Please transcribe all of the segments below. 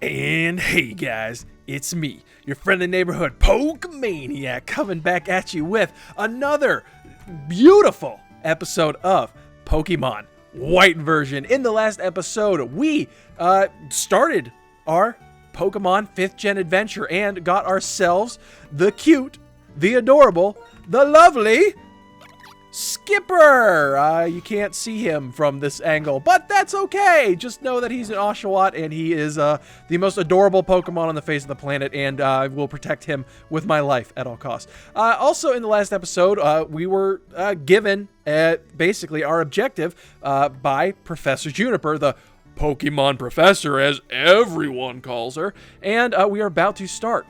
And hey guys, it's me, your friendly neighborhood POKEMANIAC, coming back at you with another beautiful episode of Pokemon White version. In the last episode, we started our Pokemon 5th gen adventure and got ourselves the cute, the adorable, the lovely Skipper. You can't see him from this angle, but that's okay. Just know that he's an Oshawott and he is the most adorable Pokemon on the face of the planet, and I will protect him with my life at all costs. Also, in the last episode, we were given basically our objective by Professor Juniper, the Pokemon Professor, as everyone calls her, and we are about to start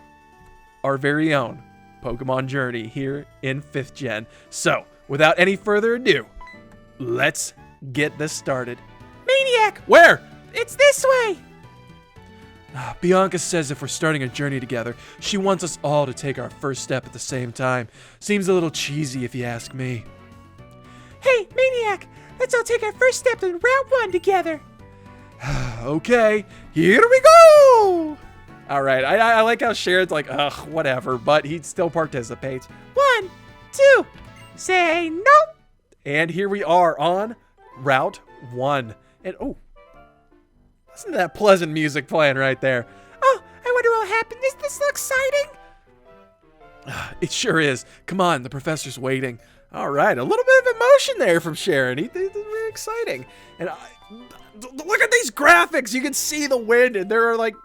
our very own Pokemon journey here in 5th gen. So, without any further ado, let's get this started. Maniac! Where? It's this way! Bianca says if we're starting a journey together, she wants us all to take our first step at the same time. Seems a little cheesy if you ask me. Hey, Maniac! Let's all take our first step in Route 1 together! Okay, here we go! Alright, I like how Sharon's like, ugh, whatever, but he still participates. 1, 2, say no! And here we are on Route 1. And, oh, listen to that pleasant music playing right there. Oh, I wonder what will happen. Does this look exciting? It sure is. Come on, the professor's waiting. All right, a little bit of emotion there from Sharon. It's very exciting. And look at these graphics. You can see the wind, and there are like,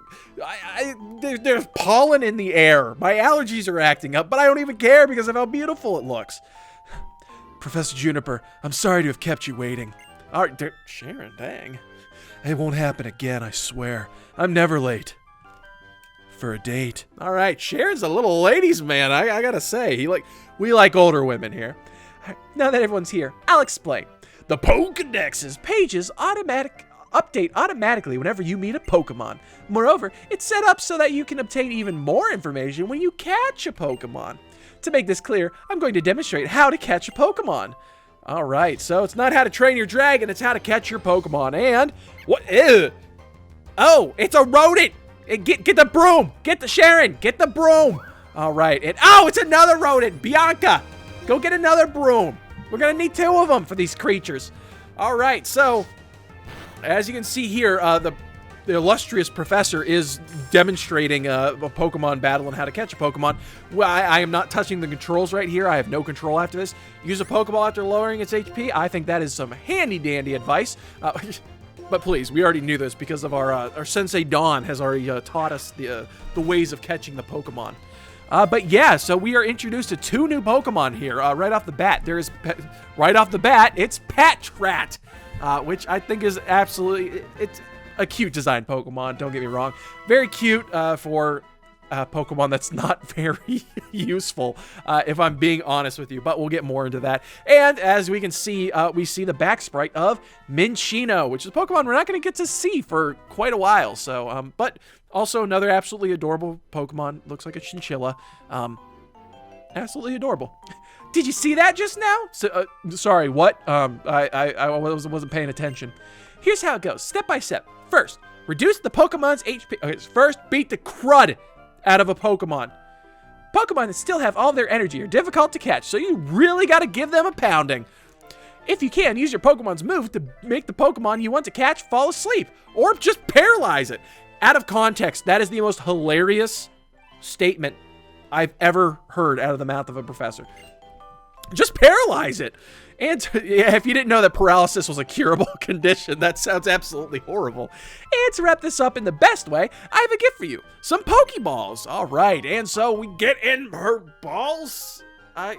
there's pollen in the air. My allergies are acting up, but I don't even care because of how beautiful it looks. Professor Juniper, I'm sorry to have kept you waiting. All right, Sharon, dang. It won't happen again, I swear. I'm never late. For a date. All right, Sharon's a little ladies' man, I gotta say. We like older women here. Now that everyone's here, I'll explain. The Pokedex's pages update automatically whenever you meet a Pokemon. Moreover, it's set up so that you can obtain even more information when you catch a Pokemon. To make this clear, I'm going to demonstrate how to catch a Pokemon. All right, so it's not how to train your dragon, it's how to catch your Pokemon. And what? Ew. Oh, it's a rodent. Get the broom. Get the broom. All right, and oh, it's another rodent. Bianca, go get another broom. We're gonna need 2 of them for these creatures. All right, so as you can see here, the illustrious professor is demonstrating a Pokemon battle and how to catch a Pokemon. Well, I am not touching the controls right here. I have no control after this. Use a Pokeball after lowering its HP. I think that is some handy-dandy advice. But please, we already knew this because of our Sensei Dawn has already taught us the ways of catching the Pokemon. But yeah, so we are introduced to 2 new Pokemon here right off the bat. It's Patrat, which I think is absolutely, it's a cute design Pokemon, don't get me wrong. Very cute for Pokemon that's not very useful, if I'm being honest with you, but we'll get more into that. And as we can see, we see the back sprite of Minccino, which is a Pokemon we're not going to get to see for quite a while. So, but also another absolutely adorable Pokemon. Looks like a chinchilla. Absolutely adorable. Did you see that just now? So, sorry, what? I wasn't paying attention. Here's how it goes, step by step. First, reduce the Pokemon's HP. Okay, first, beat the crud out of a Pokemon. Pokemon that still have all their energy are difficult to catch, so you really got to give them a pounding. If you can, use your Pokemon's move to make the Pokemon you want to catch fall asleep, or just paralyze it. Out of context, that is the most hilarious statement I've ever heard out of the mouth of a professor. Just paralyze it. And if you didn't know that paralysis was a curable condition, that sounds absolutely horrible. And to wrap this up in the best way, I have a gift for you. Some Pokeballs. All right, and so we get in her balls. I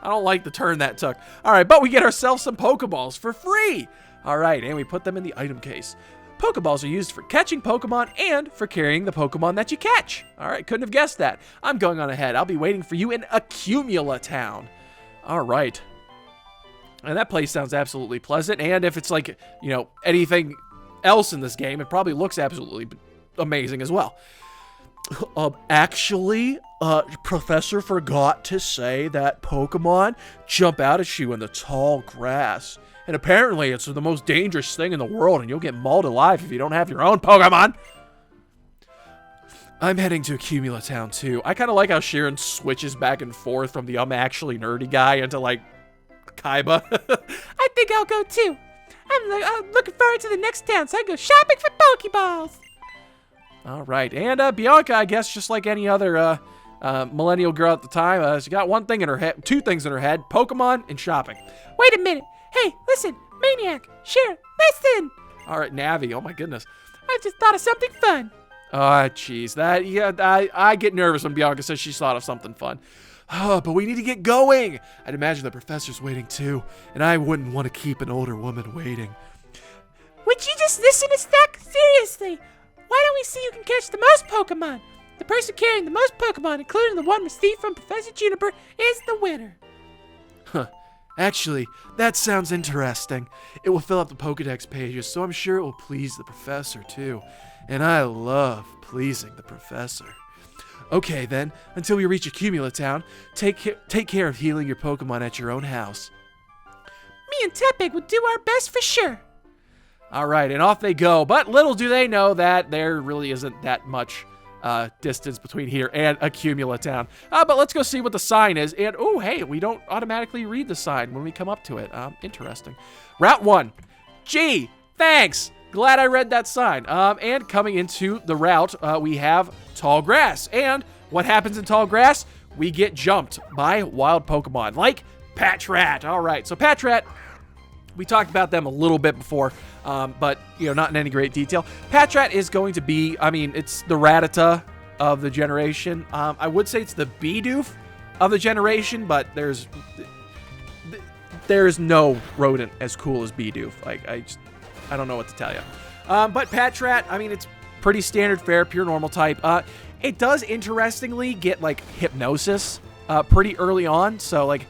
don't like the turn that took. All right, but we get ourselves some Pokeballs for free. All right, and we put them in the item case. Pokeballs are used for catching Pokemon and for carrying the Pokemon that you catch. All right, couldn't have guessed that. I'm going on ahead. I'll be waiting for you in Accumula Town. All right. And that place sounds absolutely pleasant. And if it's like, anything else in this game, it probably looks absolutely amazing as well. Actually, Professor forgot to say that Pokemon jump out at you in the tall grass. And apparently it's the most dangerous thing in the world, and you'll get mauled alive if you don't have your own Pokemon. I'm heading to Accumula Town, too. I kind of like how Sharon switches back and forth from the I'm actually nerdy guy into, like, Kaiba. I think I'll go, too. I'm looking forward to the next town, so I go shopping for Pokeballs. All right. And Bianca, I guess, just like any other millennial girl at the time, she got one thing in her head, two things in her head, Pokemon and shopping. Wait a minute. Hey, listen, Maniac, Sharon, listen. All right, Navi, oh my goodness. I just thought of something fun. Jeez, I get nervous when Bianca says she's thought of something fun. Oh, but we need to get going. I'd imagine the professor's waiting too, and I wouldn't want to keep an older woman waiting. Would you just listen a sec? Seriously, why don't we see who can catch the most Pokemon? The person carrying the most Pokemon, including the one received from Professor Juniper, is the winner. Huh. Actually, that sounds interesting. It will fill up the Pokedex pages, so I'm sure it will please the professor too. And I love pleasing the professor. Okay then, until we reach Accumula Town, take care of healing your Pokemon at your own house. Me and Tepig will do our best for sure. Alright, and off they go. But little do they know that there really isn't that much distance between here and Accumula Town. But let's go see what the sign is. And, oh, hey, we don't automatically read the sign when we come up to it. Interesting. Route 1. Gee, thanks. Glad I read that sign. And coming into the route, we have tall grass. And what happens in tall grass? We get jumped by wild Pokemon, like Patrat. All right, so Patrat, we talked about them a little bit before, but, you know, not in any great detail. Patrat is going to be, I mean, it's the Rattata of the generation. I would say it's the Bidoof of the generation, but there's no rodent as cool as Bidoof. Like, I don't know what to tell you. But Patrat, I mean, it's pretty standard fare, pure normal type. It does, interestingly, get, like, Hypnosis pretty early on, so, like,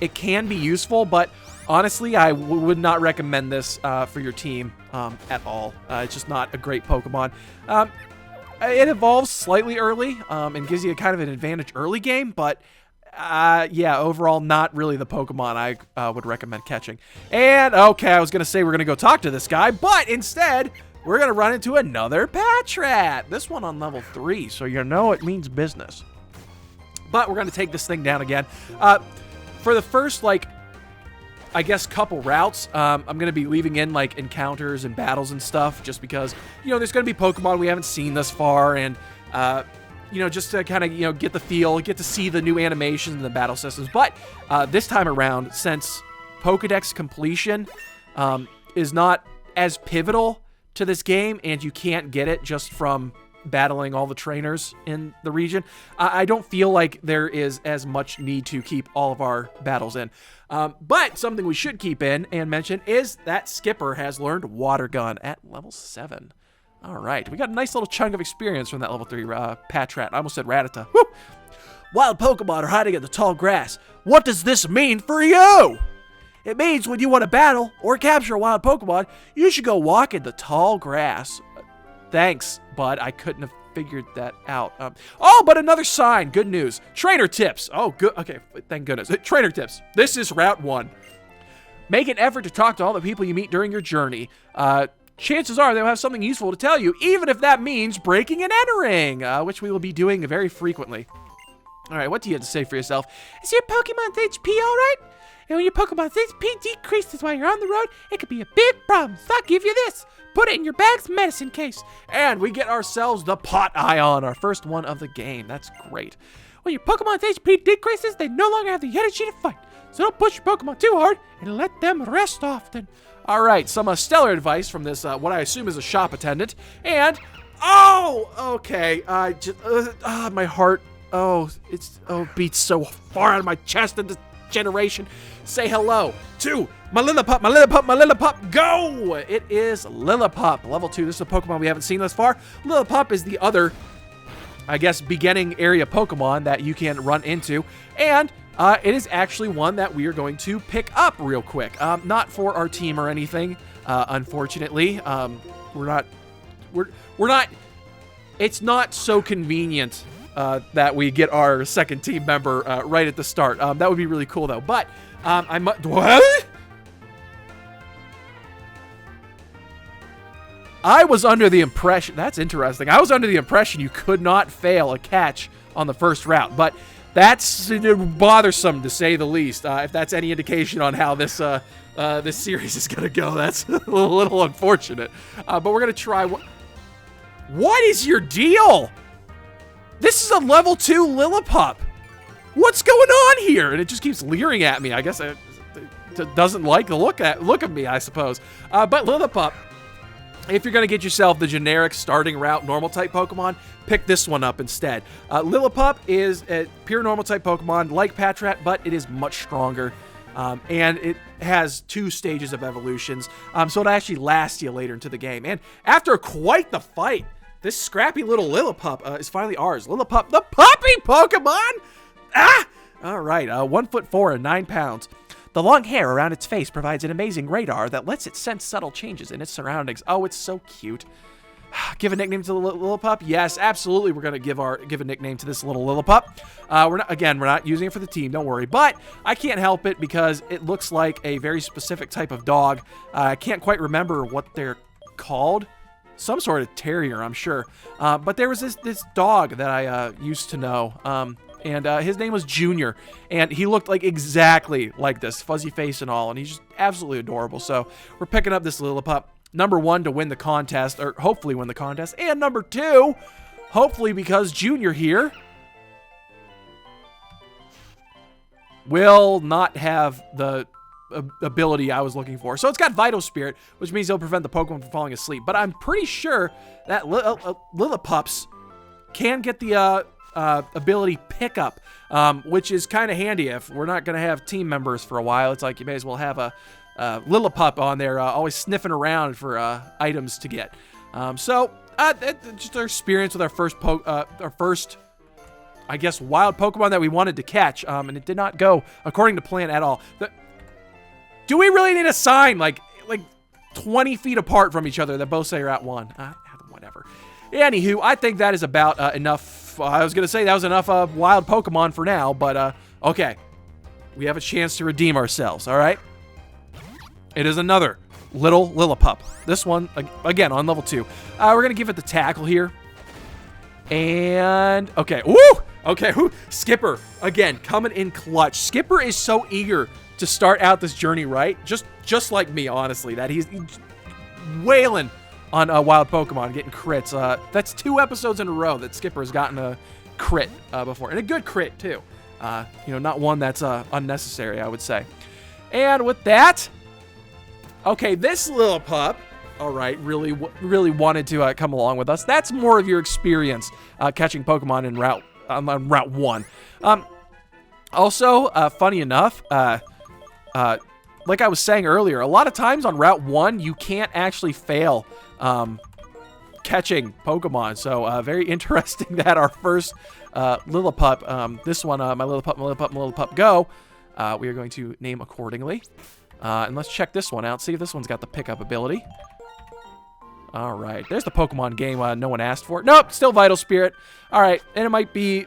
it can be useful, but honestly, I would not recommend this for your team at all. It's just not a great Pokemon. It evolves slightly early and gives you kind of an advantage early game, but yeah, overall, not really the Pokemon I would recommend catching. And, okay, I was going to say we're going to go talk to this guy, but instead, we're going to run into another Patrat. This one on level 3, so you know it means business. But we're going to take this thing down again. For the first, like, I guess couple routes, I'm going to be leaving in, like, encounters and battles and stuff, just because, you know, there's going to be Pokemon we haven't seen thus far, and, you know, just to kind of, you know, get the feel, get to see the new animations and the battle systems. But this time around, since Pokedex completion is not as pivotal to this game, and you can't get it just from battling all the trainers in the region, I don't feel like there is as much need to keep all of our battles in. But something we should keep in and mention is that Skipper has learned Water Gun at level 7. All right, we got a nice little chunk of experience from that level 3 Patrat. I almost said Rattata. Woo! Wild Pokemon are hiding in the tall grass. What does this mean for you? It means when you want to battle or capture a wild Pokemon, you should go walk in the tall grass. Thanks, bud. I couldn't have figured that out. Oh, but another sign. Good news. Trainer tips. Oh, good. Okay, thank goodness. Trainer tips. This is Route 1. Make an effort to talk to all the people you meet during your journey. Chances are they'll have something useful to tell you, even if that means breaking and entering, which we will be doing very frequently. All right, what do you have to say for yourself? Is your Pokemon's HP all right? And when your Pokemon's HP decreases while you're on the road, it could be a big problem. So I'll give you this. Put it in your bag's medicine case. And we get ourselves the Pot Ion, our first one of the game. That's great. When your Pokemon's HP decreases, they no longer have the energy to fight. So don't push your Pokemon too hard and let them rest often. All right, some stellar advice from this, what I assume is a shop attendant. And, oh, okay, my heart, beats so far out of my chest in this generation. Say hello to my Lillipup, my Lillipup, my Lillipup, go! It is Lillipup, level 2. This is a Pokemon we haven't seen thus far. Lillipup is the other, I guess, beginning area Pokemon that you can run into. And it is actually one that we are going to pick up real quick. Not for our team or anything, unfortunately. It's not so convenient that we get our second team member right at the start. That would be really cool, though. But what? I was under the impression, that's interesting. I was under the impression you could not fail a catch on the first route, but that's bothersome to say the least. If that's any indication on how this this series is gonna go, that's a little unfortunate. But we're gonna try. What is your deal? This is a level 2 Lillipup. What's going on here? And it just keeps leering at me. I guess it doesn't like the look of me, I suppose. But Lillipup, if you're going to get yourself the generic starting route normal type Pokemon, pick this one up instead. Lillipup is a pure normal type Pokemon like Patrat, but it is much stronger. And it has 2 stages of evolutions, so it'll actually last you later into the game. And after quite the fight, this scrappy little Lillipup is finally ours. Lillipup, the puppy Pokemon! Ah! All right, 1'4" and 9 pounds. The long hair around its face provides an amazing radar that lets it sense subtle changes in its surroundings. Oh, it's so cute. Give a nickname to the Lillipup? Yes, absolutely. We're gonna give a nickname to this little Lillipup. We're not using it for the team. Don't worry. But I can't help it because it looks like a very specific type of dog. I can't quite remember what they're called. Some sort of terrier, I'm sure. But there was this dog that I used to know. And his name was Junior, and he looked like exactly like this, fuzzy face and all, and he's just absolutely adorable. So we're picking up this Lillipup. Number 1, to win the contest, or hopefully win the contest, and number 2, hopefully because Junior here will not have the ability I was looking for. So it's got Vital Spirit, which means it'll prevent the Pokemon from falling asleep. But I'm pretty sure that Lillipups can get the ability pickup, which is kind of handy if we're not going to have team members for a while. It's like you may as well have a Lillipup on there, always sniffing around for items to get. So just our experience with our first, I guess, wild Pokemon that we wanted to catch, and it did not go according to plan at all. Do we really need a sign like 20 feet apart from each other that both say Route 1? Whatever. Anywho, I think that is about enough. I was going to say that was enough wild Pokemon for now, but okay. We have a chance to redeem ourselves, all right? It is another little Lillipup. This one, again, on level 2. We're going to give it the tackle here. And, okay. Woo! Okay, Skipper, again, coming in clutch. Skipper is so eager to start out this journey right. Just like me, honestly, that he's wailing on wild Pokemon, getting crits. That's 2 episodes in a row that Skipper has gotten a crit before. And a good crit, too. Not one that's unnecessary, I would say. And with that, okay, this Lillipup, all right, really wanted to come along with us. That's more of your experience catching Pokemon on Route 1. Also, funny enough, like I was saying earlier, a lot of times on Route 1, you can't actually fail catching Pokemon. So very interesting that our first Lillipup, this one, my Lillipup, go, we are going to name accordingly. And let's check this one out, see if this one's got the pickup ability. All right, there's the Pokemon game no one asked for. Nope, still Vital Spirit. All right, and it might be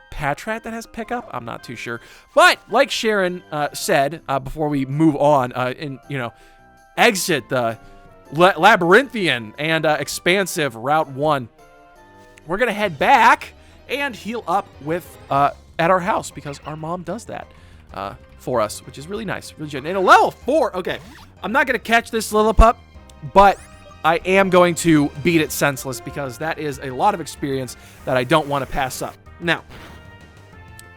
Patrat that has pickup. I'm not too sure. But like Sharon said before we move on and, exit the labyrinthian and expansive Route 1, we're going to head back and heal up with at our house because our mom does that for us, which is really nice. Really good. And a level 4. Okay, I'm not going to catch this Lillipup, but I am going to beat it senseless because that is a lot of experience that I don't want to pass up. Now,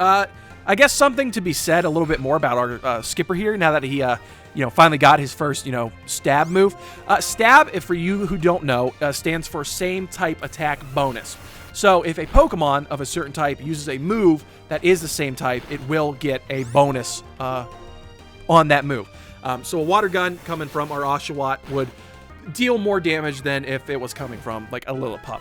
I guess something to be said a little bit more about our Skipper here now that he, finally got his first, stab move. Stab, if for you who don't know, stands for same type attack bonus. So if a Pokemon of a certain type uses a move that is the same type, it will get a bonus on that move. So a Water Gun coming from our Oshawott would deal more damage than if it was coming from like a Lillipup,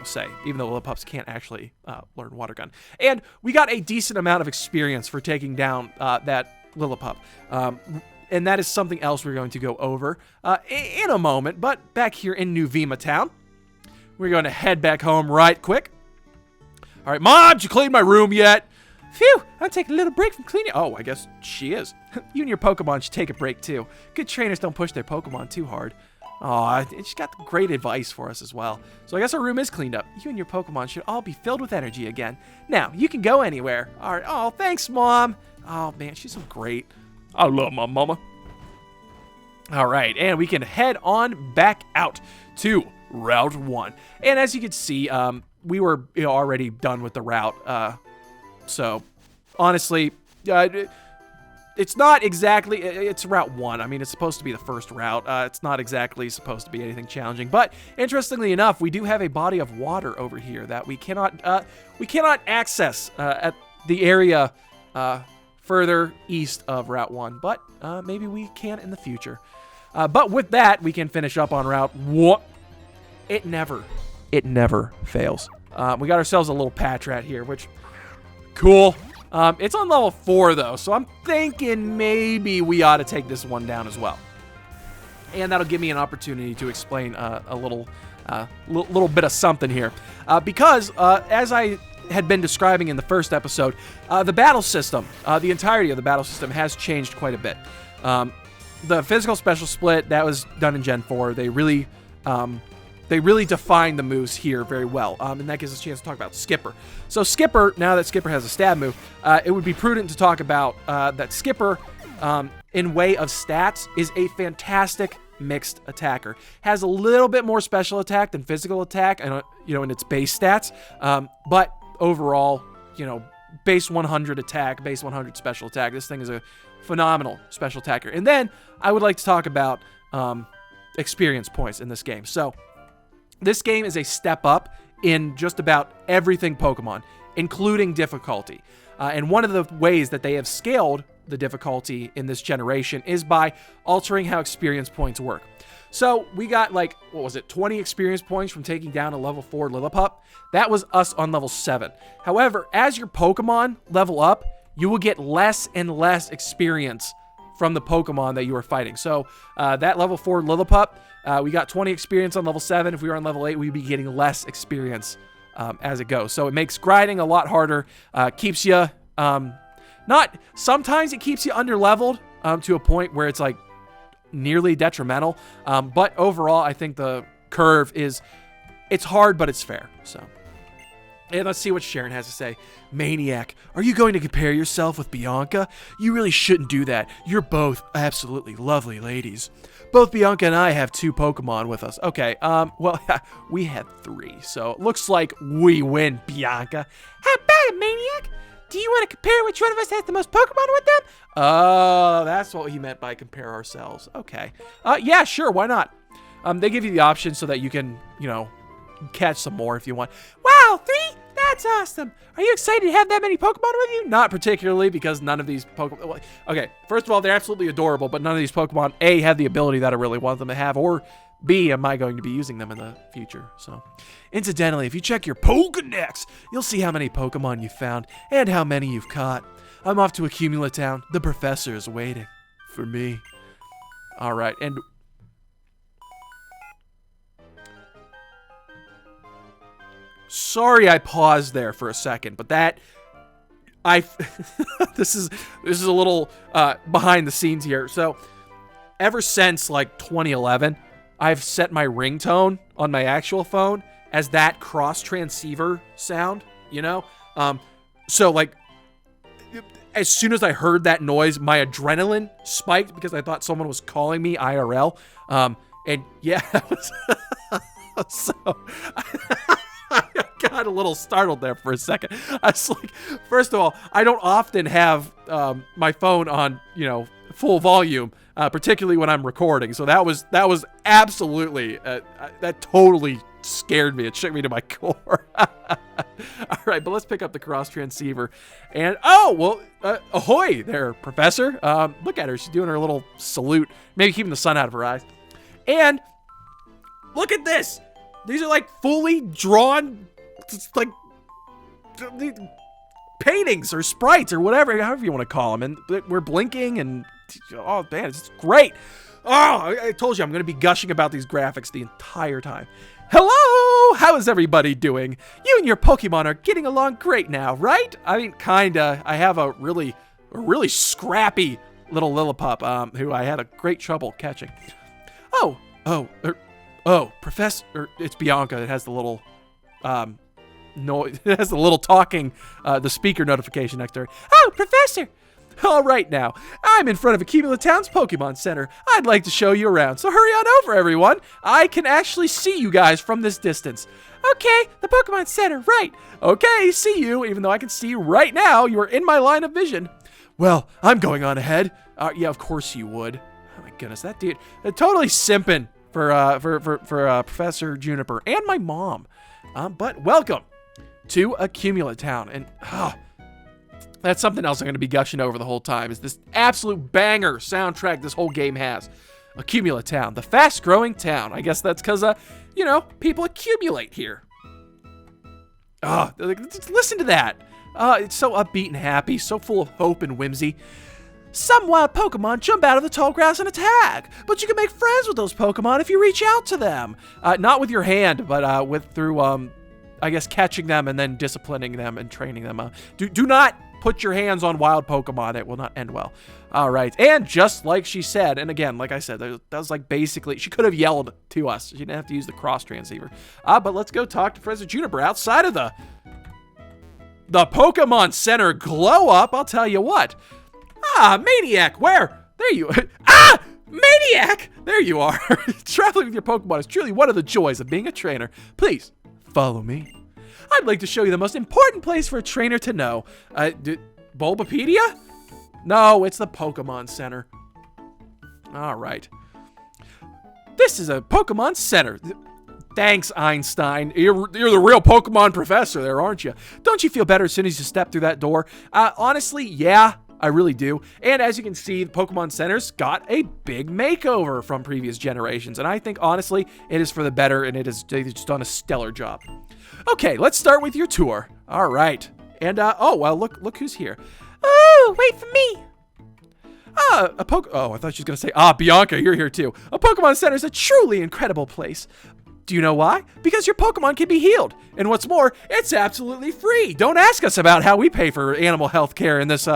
say, even though Lillipups can't actually learn Water Gun. And we got a decent amount of experience for taking down that Lillipup. And that is something else we're going to go over in a moment. But back here in New Vima Town, we're going to head back home right quick. All right, Mom, did you clean my room yet? Phew, I'll take a little break from cleaning. Oh, I guess she is. You and your Pokemon should take a break, too. Good trainers don't push their Pokemon too hard. Aw, and she's got great advice for us as well. So I guess our room is cleaned up. You and your Pokemon should all be filled with energy again. Now, you can go anywhere. All right. Oh, thanks, Mom. Oh, man, she's so great. I love my mama. All right, and we can head on back out to Route 1. And as you can see, we were already done with the route. So, honestly, it's not exactly, it's Route 1. I mean, it's supposed to be the first route. It's not exactly supposed to be anything challenging. But, interestingly enough, we do have a body of water over here that we cannot access at the area further east of Route 1. But, maybe we can in the future. But with that, we can finish up on Route 1. It never fails. We got ourselves a little Patrat here, which, cool. It's on level 4, though, so I'm thinking maybe we ought to take this one down as well. And that'll give me an opportunity to explain a little bit of something here. Because, as I had been describing in the first episode, the battle system, the entirety of the battle system has changed quite a bit. The physical special split, that was done in Gen 4. They really defined the moves here very well, and that gives us a chance to talk about Skipper. So Skipper, now that Skipper has a stab move, it would be prudent to talk about that Skipper, in way of stats, is a fantastic mixed attacker. Has a little bit more special attack than physical attack, and in its base stats, but overall, base 100 attack, base 100 special attack. This thing is a phenomenal special attacker. And then I would like to talk about experience points in this game. So this game is a step up in just about everything Pokemon, including difficulty. And one of the ways that they have scaled the difficulty in this generation is by altering how experience points work. So we got 20 experience points from taking down a level 4 Lillipup. That was us on level 7. However, as your Pokemon level up, you will get less and less experience from the Pokemon that you are fighting. So that level 4 Lillipup, we got 20 experience on level 7. If we were on level 8, we'd be getting less experience as it goes. So it makes grinding a lot harder, keeps you, sometimes it keeps you under-leveled to a point where it's nearly detrimental. But overall, I think the curve it's hard, but it's fair. So, and let's see what Sharon has to say. Maniac, are you going to compare yourself with Bianca? You really shouldn't do that. You're both absolutely lovely ladies. Both Bianca and I have 2 Pokemon with us. Okay, well, we had 3, so it looks like we win, Bianca. How about it, Maniac? Do you want to compare which one of us has the most Pokemon with them? Oh, that's what he meant by compare ourselves. Okay. Yeah, sure, why not? They give you the option so that you can, catch some more if you want. Wow, 3? That's awesome. Are you excited to have that many Pokemon with you? Not particularly, because none of these Pokemon... Okay, first of all, they're absolutely adorable, but none of these Pokemon, A, have the ability that I really want them to have, or B, am I going to be using them in the future? So, incidentally, if you check your Pokedex, you'll see how many Pokemon you've found and how many you've caught. I'm off to Accumula Town. The professor is waiting for me. All right, and... Sorry I paused there for a second, but this is a little behind the scenes here. So, ever since 2011, I've set my ringtone on my actual phone as that cross transceiver sound, So as soon as I heard that noise, my adrenaline spiked because I thought someone was calling me IRL. And yeah, that was so I got a little startled there for a second. I was like, first of all, I don't often have my phone on, full volume, particularly when I'm recording. So that was absolutely, that totally scared me. It shook me to my core. All right, but let's pick up the cross transceiver. And, ahoy there, Professor. Look at her. She's doing her little salute, maybe keeping the sun out of her eyes. And look at this. These are fully drawn, paintings or sprites or whatever, however you want to call them. And we're blinking and, oh man, it's great. Oh, I told you I'm going to be gushing about these graphics the entire time. Hello! How is everybody doing? You and your Pokemon are getting along great now, right? I mean, kinda. I have a really scrappy little Lillipup, who I had a great trouble catching. Oh, Professor, it's Bianca. It has the little, it has the little talking, the speaker notification next to her. Oh, Professor! All right now, I'm in front of Accumula Town's Pokemon Center. I'd like to show you around, so hurry on over, everyone. I can actually see you guys from this distance. Okay, the Pokemon Center, right. Okay, see you, even though I can see you right now. You are in my line of vision. Well, I'm going on ahead. Yeah, of course you would. Oh my goodness, that dude, totally simping for Professor Juniper and my mom. But welcome to Accumula Town, and that's something else I'm going to be gushing over the whole time, is this absolute banger soundtrack this whole game has. Accumula Town, the fast-growing town. I guess that's because, people accumulate here. Listen to that. It's so upbeat and happy, so full of hope and whimsy. Some wild Pokemon jump out of the tall grass and attack, but you can make friends with those Pokemon if you reach out to them. Not with your hand, but through I guess catching them and then disciplining them and training them. Do not put your hands on wild Pokemon. It will not end well. All right. And just like she said, and again, like I said, that was like basically, she could have yelled to us. She didn't have to use the cross transceiver. But let's go talk to Professor Juniper outside of the Pokemon Center glow up. I'll tell you what. Maniac, where? There you are. Maniac! There you are. Traveling with your Pokemon is truly one of the joys of being a trainer. Please, follow me. I'd like to show you the most important place for a trainer to know. Bulbapedia? No, it's the Pokemon Center. All right. This is a Pokemon Center. Thanks, Einstein. You're the real Pokemon professor there, aren't you? Don't you feel better as soon as you step through that door? Honestly, yeah, I really do. And as you can see, the Pokemon Center's got a big makeover from previous generations. And I think, honestly, it is for the better, and they've just done a stellar job. Okay, let's start with your tour. All right. And, oh, well, look who's here. Oh, wait for me. Oh, I thought she was going to say, Bianca, you're here too. A Pokemon Center is a truly incredible place. Do you know why? Because your Pokemon can be healed. And what's more, it's absolutely free. Don't ask us about how we pay for animal health care in this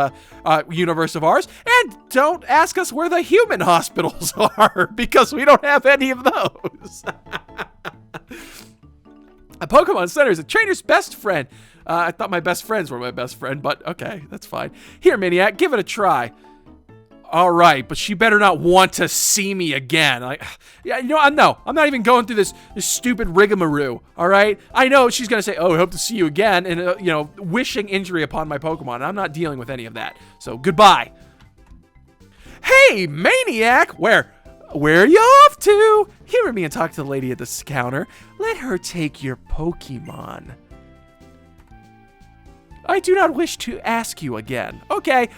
universe of ours. And don't ask us where the human hospitals are, because we don't have any of those. A Pokemon Center is a trainer's best friend. I thought my best friends were my best friend, but okay, that's fine. Here, Maniac, give it a try. All right, but she better not want to see me again. Yeah, no, I'm not even going through this stupid rigmarole, all right? I know she's going to say, I hope to see you again, and, wishing injury upon my Pokemon. I'm not dealing with any of that, so goodbye. Hey, Maniac! Where are you off to? Hear me and talk to the lady at the counter. Let her take your Pokemon. I do not wish to ask you again. Okay,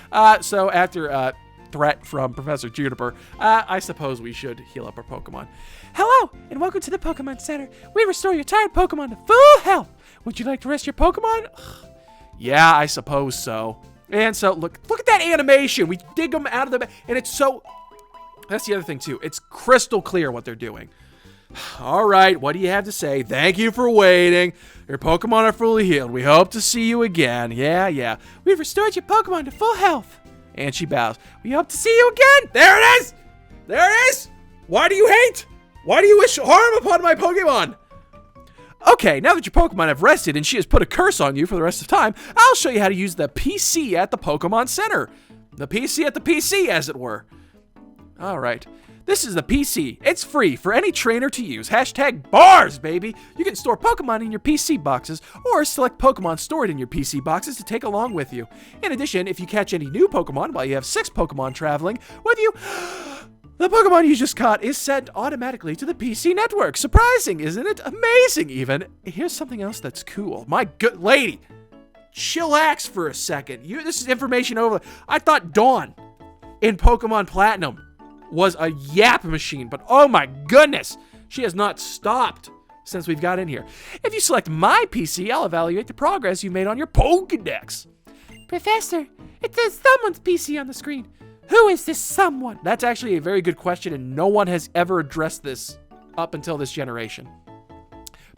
so after threat from Professor Juniper, I suppose we should heal up our Pokemon. Hello, and welcome to the Pokemon Center. We restore your tired Pokemon to full health. Would you like to rest your Pokemon? Yeah, I suppose so. And so, look at that animation. We dig them out of the... And it's so... That's the other thing, too. It's crystal clear what they're doing. All right, what do you have to say? Thank you for waiting. Your Pokemon are fully healed. We hope to see you again. Yeah. We've restored your Pokemon to full health. And she bows. We hope to see you again. There it is. There it is. Why do you hate? Why do you wish harm upon my Pokemon? Okay, now that your Pokemon have rested and she has put a curse on you for the rest of time, I'll show you how to use the PC at the Pokemon Center. The PC at the PC, as it were. All right. This is the PC. It's free for any trainer to use. #bars, baby. You can store Pokemon in your PC boxes or select Pokemon stored in your PC boxes to take along with you. In addition, if you catch any new Pokemon while you have 6 Pokemon traveling with you, the Pokemon you just caught is sent automatically to the PC network. Surprising, isn't it? Amazing, even. Here's something else that's cool. My good lady, chillax for a second. This is information over. I thought Dawn in Pokemon Platinum was a yap machine, but oh my goodness, she has not stopped since we've got in here. If you select my PC, I'll evaluate the progress you made on your Pokedex. Professor, it says someone's PC on the screen. Who is this someone? That's actually a very good question, and no one has ever addressed this up until this generation.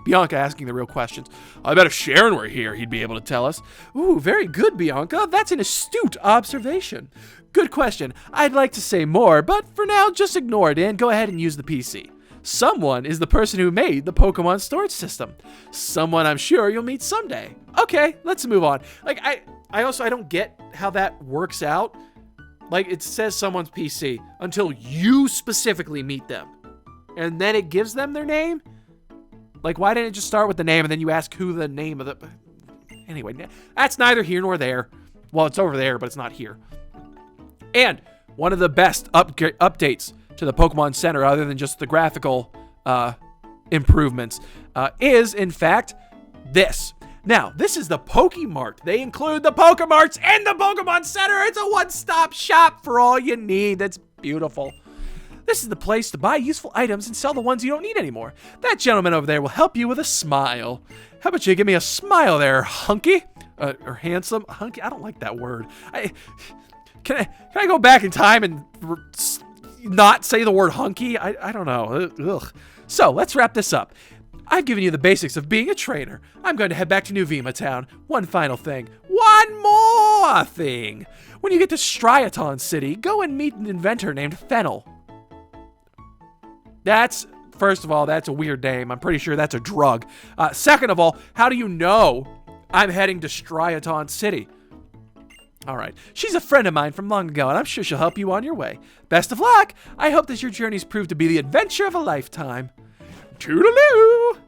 Bianca asking the real questions. I bet if Sharon were here, he'd be able to tell us. Ooh, very good, Bianca. That's an astute observation. Good question. I'd like to say more, but for now, just ignore it and go ahead and use the PC. Someone is the person who made the Pokemon storage system. Someone I'm sure you'll meet someday. Okay, let's move on. Like, I don't get how that works out. Like, it says someone's PC until you specifically meet them. And then it gives them their name? Like, why didn't it just start with the name and then you ask who the name of the... Anyway, that's neither here nor there. Well, it's over there, but it's not here. And one of the best updates to the Pokemon Center, other than just the graphical improvements, is, in fact, this. Now, this is the Pokemart. They include the Pokemarts in the Pokemon Center. It's a one-stop shop for all you need. That's beautiful. This is the place to buy useful items and sell the ones you don't need anymore. That gentleman over there will help you with a smile. How about you give me a smile there, hunky? Or handsome? Hunky? I don't like that word. Can I go back in time and not say the word hunky? I don't know. Ugh. So, let's wrap this up. I've given you the basics of being a trainer. I'm going to head back to New Vima Town. One final thing. One more thing. When you get to Striaton City, go and meet an inventor named Fennel. First of all, that's a weird name. I'm pretty sure that's a drug. Second of all, how do you know I'm heading to Striaton City? All right. She's a friend of mine from long ago, and I'm sure she'll help you on your way. Best of luck. I hope that your journeys prove to be the adventure of a lifetime. Toodaloo!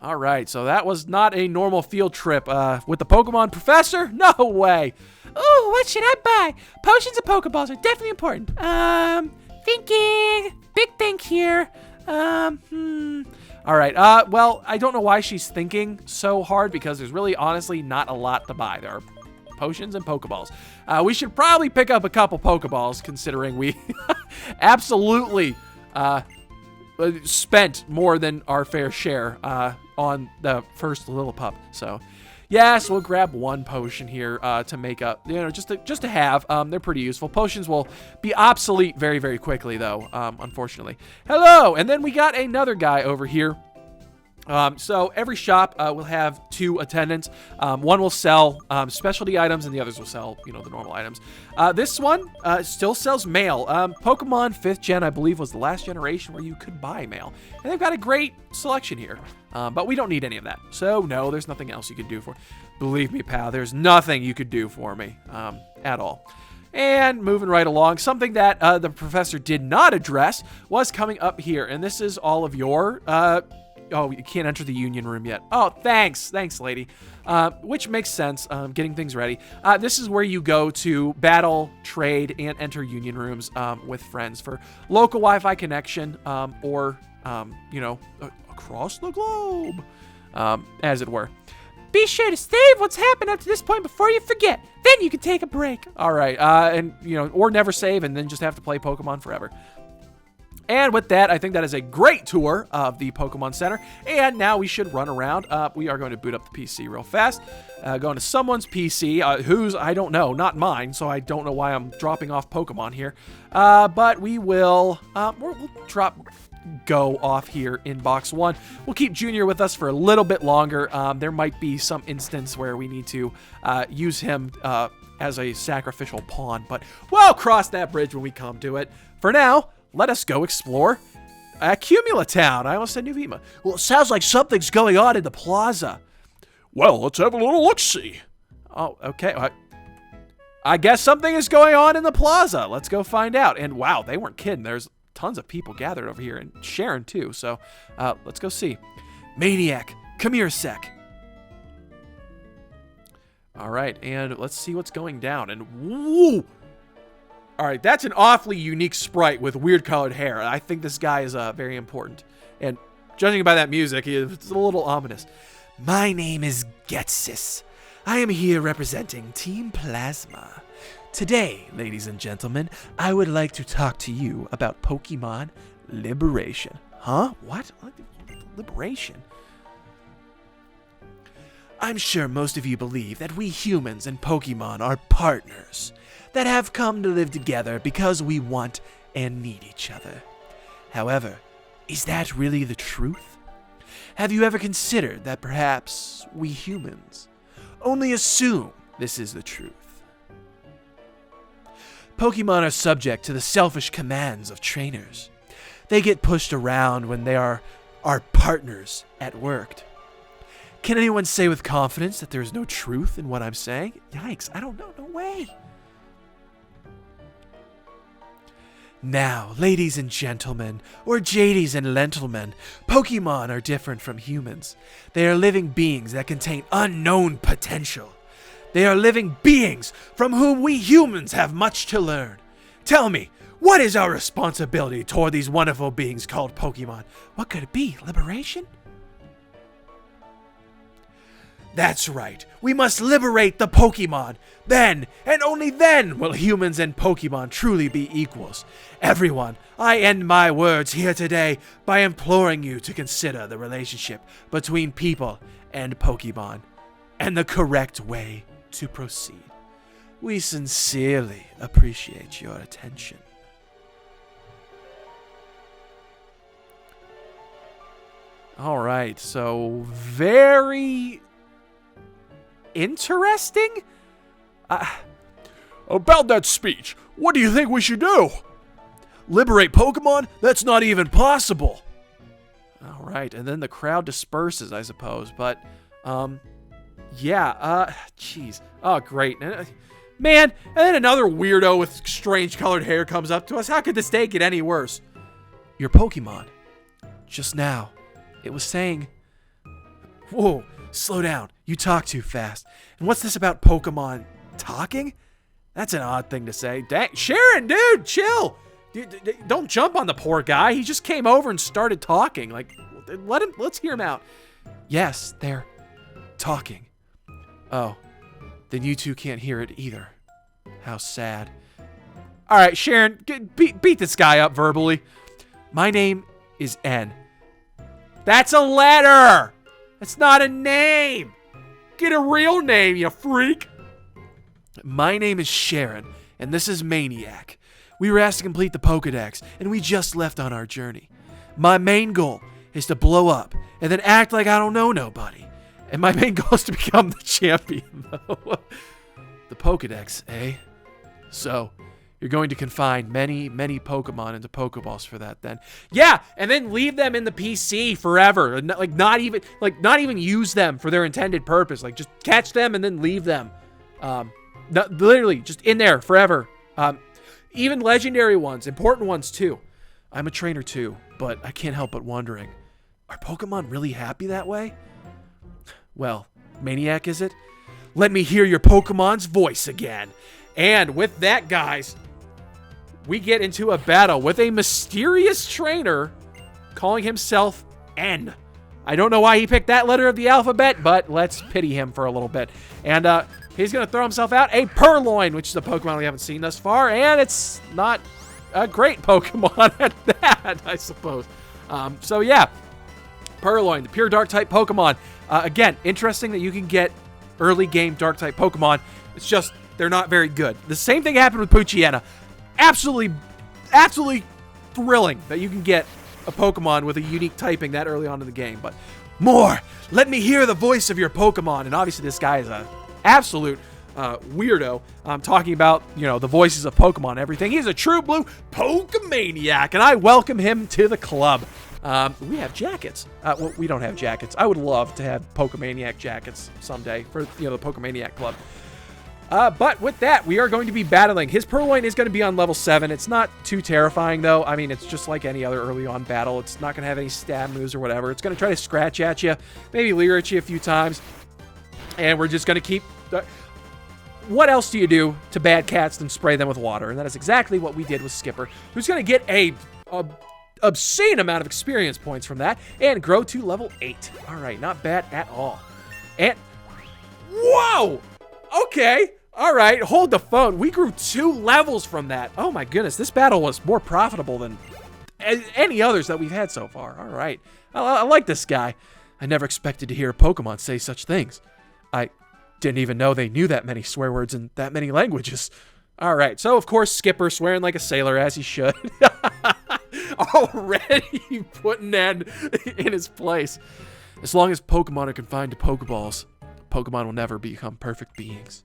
All right, so that was not a normal field trip with the Pokemon Professor? No way. Ooh, what should I buy? Potions and Pokeballs are definitely important. Thinking. Big think here. All right, well, I don't know why she's thinking so hard because there's really honestly not a lot to buy. There are potions and Pokeballs. We should probably pick up a couple Pokeballs considering we absolutely spent more than our fair share on the first little pup. So, yes, we'll grab one potion here to make up, just to have. They're pretty useful. Potions will be obsolete very, very quickly, though, unfortunately. Hello! And then we got another guy over here. So every shop will have two attendants. One will sell specialty items, and the others will sell, the normal items. This one still sells mail. Pokemon 5th Gen, I believe, was the last generation where you could buy mail. And they've got a great selection here. But we don't need any of that. So, no, there's nothing else you could do for... Believe me, pal, there's nothing you could do for me at all. And moving right along, something that the professor did not address was coming up here. And this is all of your... Oh, you can't enter the union room yet. Oh, thanks. Thanks, lady. Which makes sense, getting things ready. This is where you go to battle, trade, and enter union rooms with friends for local Wi-Fi connection or, across the globe, as it were. Be sure to save what's happened up to this point before you forget. Then you can take a break. All right. Or never save and then just have to play Pokemon forever. And with that, I think that is a great tour of the Pokemon Center. And now we should run around. We are going to boot up the PC real fast. Going to someone's PC, whose, I don't know, not mine. So I don't know why I'm dropping off Pokemon here. But we will, we'll go off here in box 1. We'll keep Junior with us for a little bit longer. There might be some instance where we need to use him as a sacrificial pawn. But we'll cross that bridge when we come to it. For now... let us go explore Accumula Town. I almost said New Vima. Well, it sounds like something's going on in the plaza. Well, let's have a little look-see. Oh, okay. I guess something is going on in the plaza. Let's go find out. And wow, they weren't kidding. There's tons of people gathered over here, and Sharon too. So let's go see. Maniac, come here a sec. All right, and let's see what's going down. And woo! All right, that's an awfully unique sprite with weird colored hair. I think this guy is very important. And judging by that music, it's a little ominous. My name is GHETSIS. I am here representing Team Plasma. Today, ladies and gentlemen, I would like to talk to you about Pokemon Liberation. Huh? What? Liberation? I'm sure most of you believe that we humans and Pokemon are partners that have come to live together because we want and need each other. However, is that really the truth? Have you ever considered that perhaps we humans only assume this is the truth? Pokemon are subject to the selfish commands of trainers. They get pushed around when they are our partners at work. Can anyone say with confidence that there is no truth in what I'm saying? Yikes, I don't know. No way. Now, ladies and gentlemen, or jadies and gentlemen, Pokemon are different from humans. They are living beings that contain unknown potential. They are living beings from whom we humans have much to learn. Tell me, what is our responsibility toward these wonderful beings called Pokemon? What could it be? Liberation? That's right. We must liberate the Pokemon. Then, and only then, will humans and Pokemon truly be equals. Everyone, I end my words here today by imploring you to consider the relationship between people and Pokemon and the correct way to proceed. We sincerely appreciate your attention. All right, so very interesting. About that speech, what do you think we should do? Liberate Pokemon? That's not even possible. All right, and then the crowd disperses, I suppose. But, jeez. Oh, great. Man, and then another weirdo with strange colored hair comes up to us. How could this day get any worse? Your Pokemon. Just now, it was saying... Whoa, slow down. You talk too fast. And what's this about Pokemon talking? That's an odd thing to say. Dang, Sharon, dude, chill. Don't jump on the poor guy. He just came over and started talking. Like, let's hear him out. Yes, they're talking. Oh, then you two can't hear it either. How sad. All right, Sharon, beat this guy up verbally. My name is N. That's a letter. That's not a name. Get a real name, you freak. My name is Sharon, and this is Maniac. We were asked to complete the Pokedex, and we just left on our journey. My main goal is to blow up and then act like I don't know nobody. And my main goal is to become the champion, though. The Pokedex, eh? So, you're going to confine many, many Pokemon into Pokeballs for that, then? Yeah, and then leave them in the PC forever. Not even use them for their intended purpose. Like, just catch them and then leave them. Literally, just in there forever. Even legendary ones, important ones too. I'm a trainer too, but I can't help but wondering, are Pokemon really happy that way? Well, Maniac, is it? Let me hear your Pokemon's voice again. And with that, guys, we get into a battle with a mysterious trainer calling himself N. I don't know why he picked that letter of the alphabet, but let's pity him for a little bit. And he's going to throw himself out a Purloin, which is a Pokemon we haven't seen thus far, and it's not a great Pokemon at that, I suppose. So yeah, Purloin, the pure Dark-type Pokemon. Again, interesting that you can get early game Dark-type Pokemon. It's just they're not very good. The same thing happened with Poochyena. Absolutely thrilling that you can get a Pokemon with a unique typing that early on in the game. But more, let me hear the voice of your Pokemon. And obviously this guy is a absolute weirdo. I'm talking about, the voices of Pokemon and everything. He's a true blue Pokemaniac, and I welcome him to the club. We have jackets. Well, we don't have jackets. I would love to have Pokemaniac jackets someday for, the Pokemaniac club. But with that, we are going to be battling. His Purloin is going to be on level 7. It's not too terrifying, though. I mean, it's just like any other early on battle. It's not going to have any stab moves or whatever. It's going to try to scratch at you, maybe leer at you a few times. And we're just going to keep... what else do you do to bad cats than spray them with water? And that is exactly what we did with Skipper, who's going to get a obscene amount of experience points from that and grow to level 8. All right, not bad at all. And... whoa! Okay. All right. Hold the phone. We grew 2 levels from that. Oh my goodness. This battle was more profitable than any others that we've had so far. All right. I like this guy. I never expected to hear a Pokemon say such things. I didn't even know they knew that many swear words in that many languages. All right. So, of course, Skipper swearing like a sailor, as he should. Already putting N in his place. As long as Pokemon are confined to Pokeballs, Pokemon will never become perfect beings.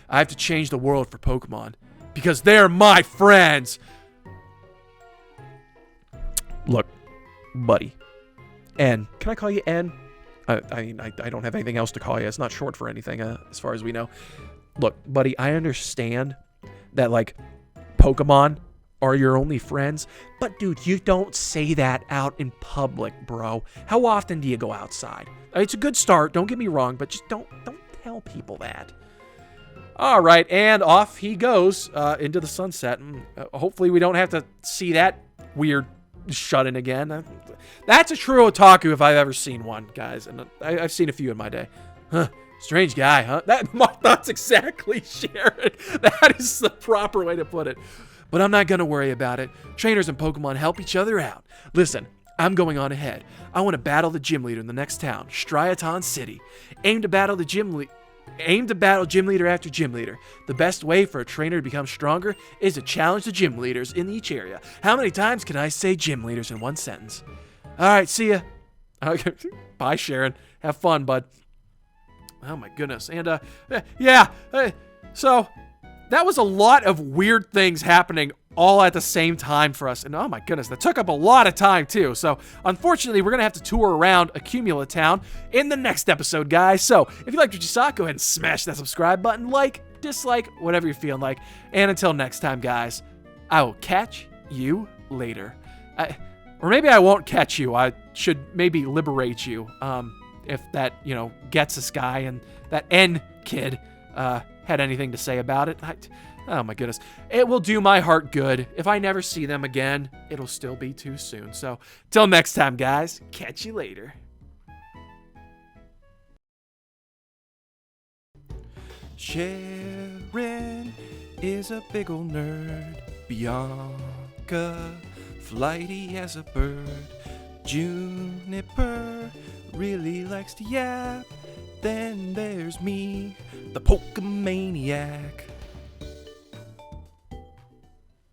I have to change the world for Pokemon because they're my friends. Look, buddy. N. Can I call you N? I mean, I don't have anything else to call you. It's not short for anything, as far as we know. Look, buddy, I understand that, like, Pokemon are your only friends, but, dude, you don't say that out in public, bro. How often do you go outside? It's a good start, don't get me wrong, but just don't tell people that. All right, and off he goes into the sunset. And, hopefully we don't have to see that weird shut-in again. That's a true otaku if I've ever seen one, guys. And I've seen a few in my day. Huh. Strange guy, huh? My thoughts exactly, Sharon. That is the proper way to put it. But I'm not going to worry about it. Trainers and Pokemon help each other out. Listen, I'm going on ahead. I want to battle the gym leader in the next town, Striaton City. Aim to battle gym leader after gym leader. The best way for a trainer to become stronger is to challenge the gym leaders in each area. How many times can I say gym leaders in one sentence? All right, see ya. Bye, Sharon. Have fun, bud. Oh my goodness. And so that was a lot of weird things happening all at the same time for us. And oh my goodness, that took up a lot of time too. So unfortunately, we're going to have to tour around Accumula Town in the next episode, guys. So if you liked what you saw, go ahead and smash that subscribe button, like, dislike, whatever you're feeling like. And until next time, guys, I will catch you later. Or maybe I won't catch you. I should maybe liberate you. If that, GHETSIS guy and that N kid had anything to say about it. Oh my goodness. It will do my heart good. If I never see them again, it'll still be too soon. So, till next time, guys. Catch you later. Sharon is a big ol' nerd. Bianca, flighty as a bird. Juniper really likes to yap. Then there's me, the POKEMANIAC.